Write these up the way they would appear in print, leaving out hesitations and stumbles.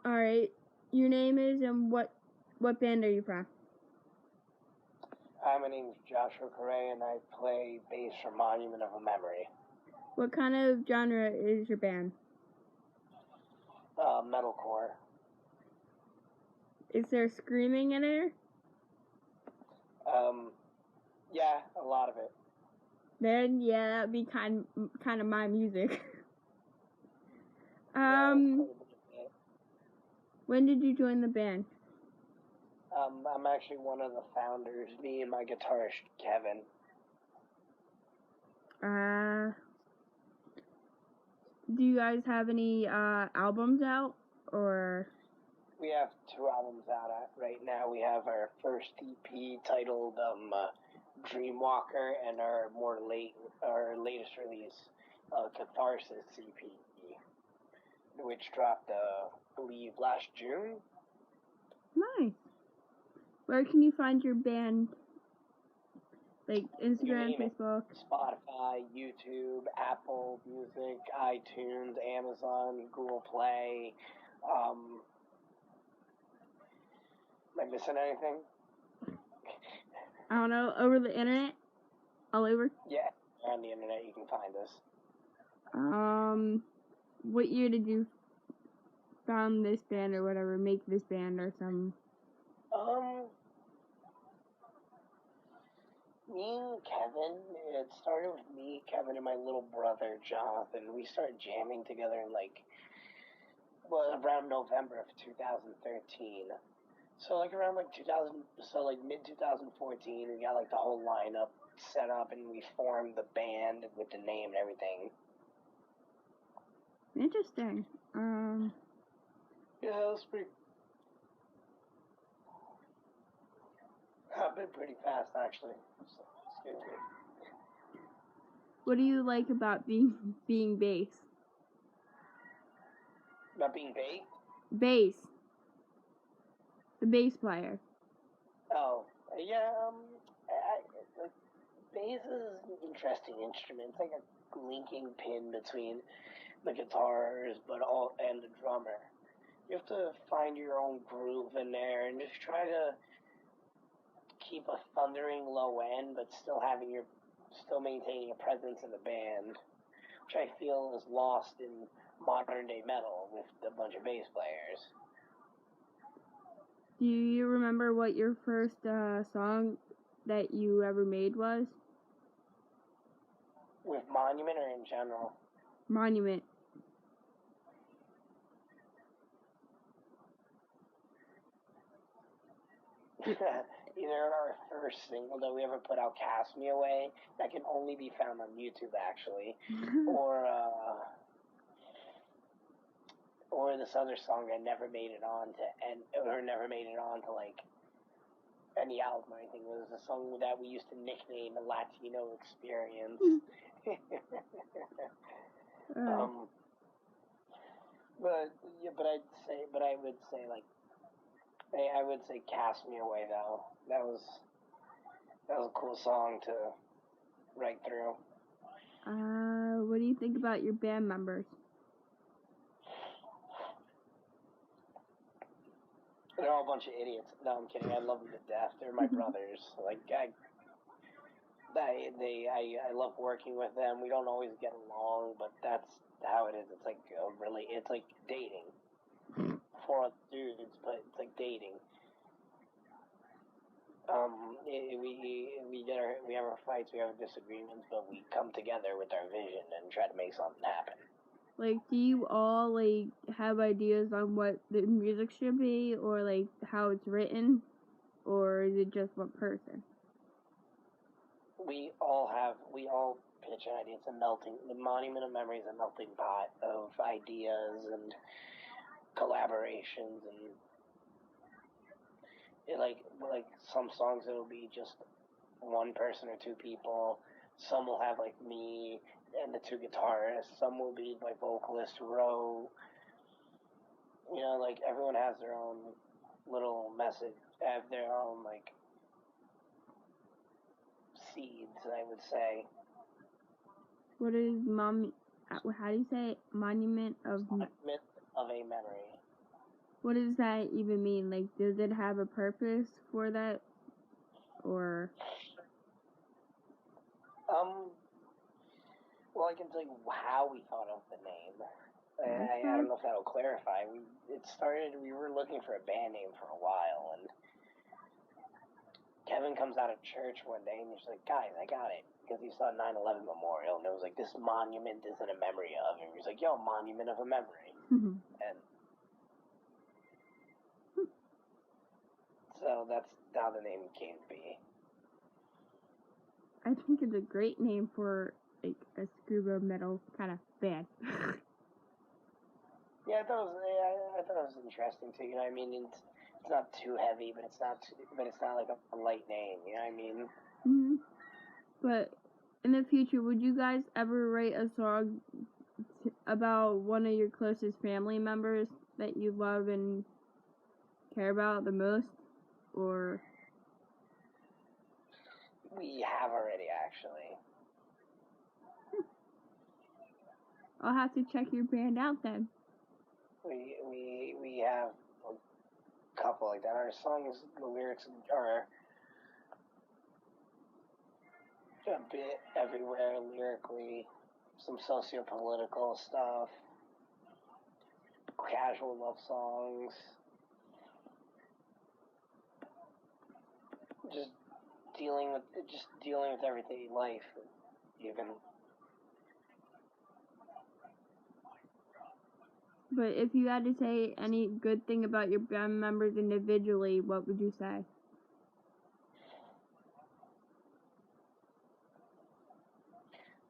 Alright. Your name is and what band are you from? Hi, my name is Joshua Correa, and I play bass for Monument of a Memory. What kind of genre is your band? Metalcore. Is there screaming in it? Yeah, a lot of it. Then yeah, that'd be kind of my music. Yeah, it's quite a bit of it. When did you join the band? I'm actually one of the founders, me and my guitarist, Kevin. Do you guys have any albums out, or? We have 2 albums out right now. We have our first EP titled Dreamwalker, and our latest release, Catharsis EP, which dropped, I believe, last June. Nice. Where can you find your band? Like Instagram, Facebook? Spotify, YouTube, Apple Music, iTunes, Amazon, Google Play. Am I missing anything? I don't know. Over the internet? All over? Yeah, on the internet you can find us. What year did you found this band or whatever, make this band or something? Me and Kevin, it started with me, Kevin, and my little brother, Jonathan. We started jamming together in around November of 2013. So around 2000, so mid 2014, we got the whole lineup set up and we formed the band with the name and everything. Interesting. Yeah, that was pretty. Happened pretty fast, actually. So, excuse me. What do you like about being bass? About being bass? Bass. The bass player. Oh, yeah. Bass is an interesting instrument. It's like a linking pin between the guitars, and the drummer. You have to find your own groove in there and just try to keep a thundering low end, but still maintaining a presence in the band, which I feel is lost in modern day metal with a bunch of bass players. Do you remember what your first song that you ever made was? With Monument or in general? Monument. Either our first single that we ever put out, Cast Me Away, that can only be found on YouTube actually, or this other song that never made it on to any album or anything. It was a song that we used to nickname a Latino Experience. I would say Cast Me Away though. That was a cool song to write through. What do you think about your band members? They're all a bunch of idiots. No, I'm kidding. I love them to death. They're my brothers. I love working with them. We don't always get along, but that's how it is. It's like dating. For us dudes, but it's like dating. We have our fights, we have our disagreements, but we come together with our vision and try to make something happen. Do you all have ideas on what the music should be, or how it's written, or is it just one person? We all pitch an idea. The Monument of Memory is a melting pot of ideas and collaborations, and some songs it'll be just one person or 2 people. Some will have me and the 2 guitarists. Some will be my vocalist who wrote. Everyone has their own little message, have their own seeds, I would say. What is how do you say it? Monument of a Memory. What does that even mean? Like, does it have a purpose for that? Or Well, I can tell you how we thought of the name. I okay. don't know if that'll clarify. We were looking for a band name for a while, and Kevin comes out of church one day and he's like, guys, I got it. Because he saw 9/11 memorial, and it was like, this monument isn't a memory of. And he was like, yo, monument of a memory. And so that's how the name came to be. I think it's a great name for like a scuba metal kind of band. Yeah, I thought it was interesting too. You know what I mean? It's not too heavy, but it's not like a light name. You know what I mean? Mm-hmm. But in the future, would you guys ever write a song about one of your closest family members that you love and care about the most, or? We have already, actually. I'll have to check your band out then. We have a couple like that. Our songs, the lyrics are a bit everywhere lyrically. Some socio-political stuff, casual love songs, just dealing with everyday life, even. But if you had to say any good thing about your band members individually, what would you say?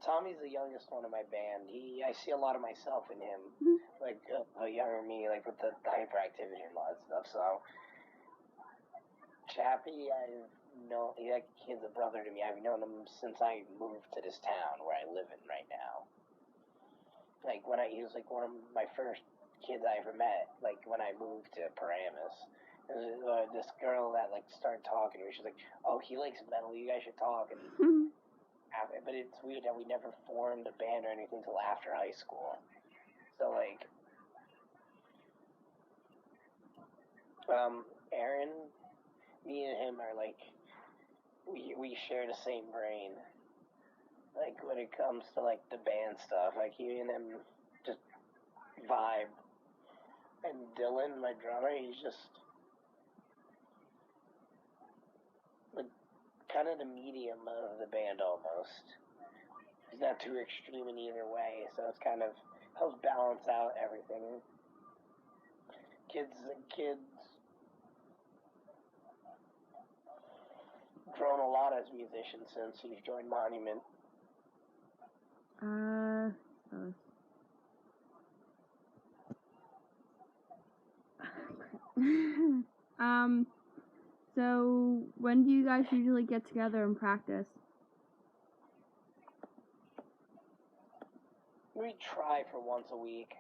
Tommy's the youngest one in my band. I see a lot of myself in him, like a younger me, like with the hyperactivity and all that stuff. So, Chappie, that kid's a brother to me. I've known him since I moved to this town where I live in right now. Like he was like one of my first kids I ever met. Like when I moved to Paramus, this girl that like started talking to me. She's like, "Oh, he likes metal. You guys should talk." And but it's weird that we never formed a band or anything till after high school. So like, Aaron, me and him are like, we share the same brain. Like when it comes to like the band stuff, like he and him just vibe. And Dylan, my drummer, he's just like kind of the medium of the band almost. He's not too extreme in either way, so it's kind of helps balance out everything. Kids grown a lot as musicians since he's joined Monument. So when do you guys usually get together and practice? We try for once a week.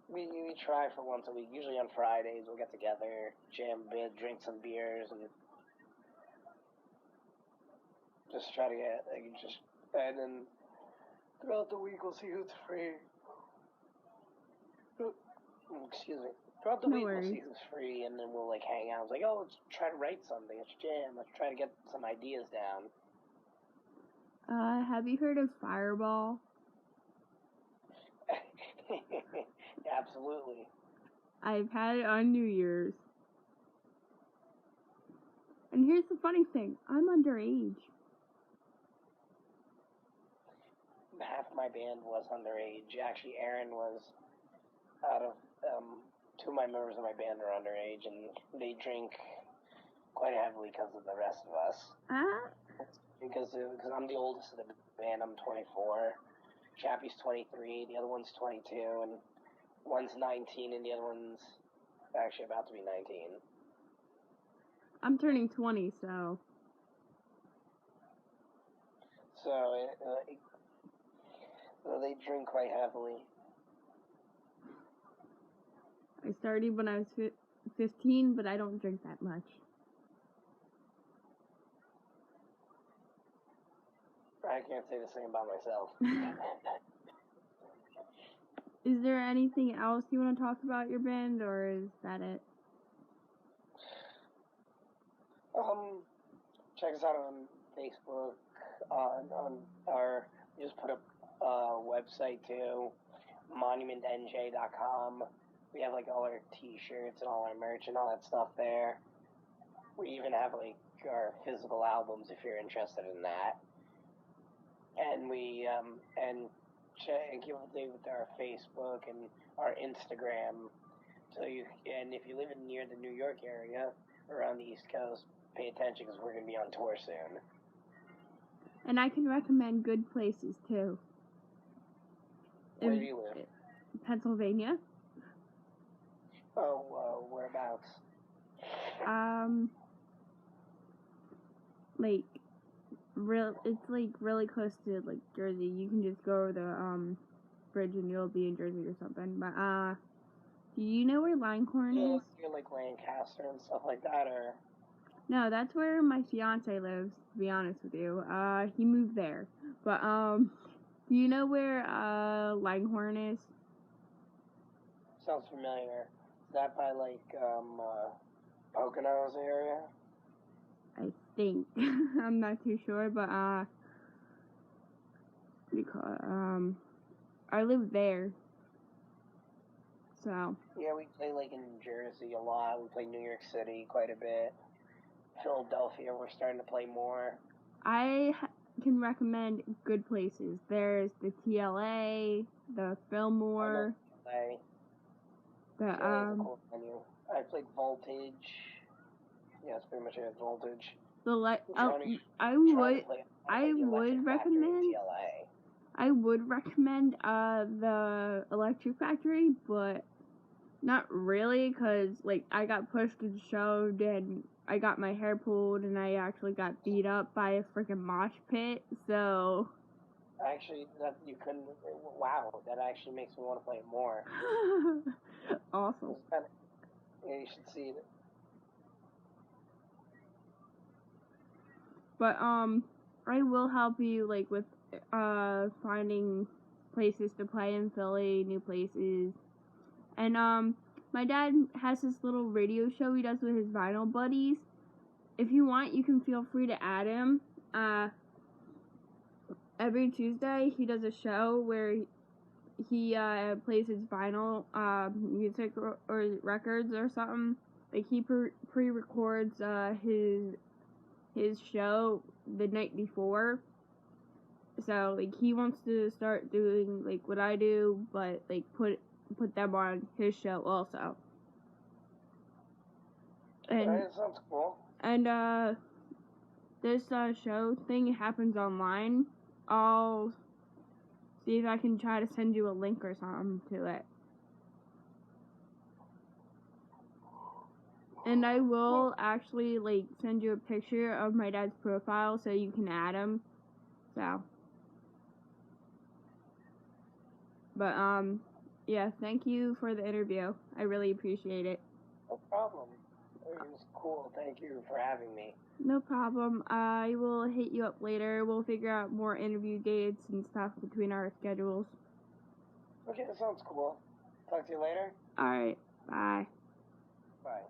We try for once a week. Usually on Fridays we'll get together, jam a bit, drink some beers, and just try to get and then throughout the week we'll see who's free. Excuse me. Throughout the week we'll see who's free, and then we'll like hang out. It's like, oh, let's try to write something. Let's jam. Let's try to get some ideas down. Have you heard of Fireball? Absolutely. I've had it on New Year's. And here's the funny thing, I'm underage. Half my band was underage. Actually, Aaron was out of two of my members of my band are underage, and they drink quite heavily because of the rest of us. Because I'm the oldest of the band. I'm 24. Chappie's 23. The other one's 22, and one's 19, and the other one's actually about to be 19. I'm turning 20, so. So they drink quite heavily. I started when I was 15, but I don't drink that much. I can't say the same about myself. is there anything else you want to talk about your band, or is that it? Check us out on Facebook. On our, we just put up a website too, monumentnj.com. We have like all our T-shirts and all our merch and all that stuff there. We even have like our physical albums if you're interested in that. And we keep up to date with our Facebook and our Instagram. And if you live near the New York area or on the East Coast, pay attention because we're gonna be on tour soon. And I can recommend good places too. Where do you live? Pennsylvania. Oh, whereabouts? Like it's like really close to like Jersey. You can just go over the bridge and you'll be in Jersey or something. But do you know where Linehorn is? You're like Lancaster and stuff like that, or? No, that's where my fiance lives. To be honest with you, he moved there. But do you know where Linehorn is? Sounds familiar. Is that by like Poconos area? I think. I'm not too sure, but because I live there. So. Yeah, we play like in Jersey a lot. We play New York City quite a bit. Philadelphia, we're starting to play more. I can recommend good places. There's the TLA, the Fillmore. That's a cool venue. I played Voltage. Yeah, that's pretty much it. Voltage. I would recommend the Electric Factory, but not really, cause like I got pushed and shoved and I got my hair pulled and I actually got beat up by a freaking mosh pit. So. Actually, that you couldn't. Wow, that actually makes me want to play it more. Awesome. Yeah, you should see it. But I will help you like with finding places to play in Philly, new places. And my dad has this little radio show he does with his vinyl buddies. If you want, you can feel free to add him. Every Tuesday he does a show where he plays his vinyl music or records or something. Like he pre-records his show the night before. So like he wants to start doing like what I do, but like put them on his show also. And that sounds cool. And this show thing happens online. I'll see if I can try to send you a link or something to it. And I will actually like send you a picture of my dad's profile so you can add him. So. But yeah, thank you for the interview. I really appreciate it. No problem. It was cool. Thank you for having me. No problem. I will hit you up later. We'll figure out more interview dates and stuff between our schedules. Okay, that sounds cool. Talk to you later. Alright, bye. Bye.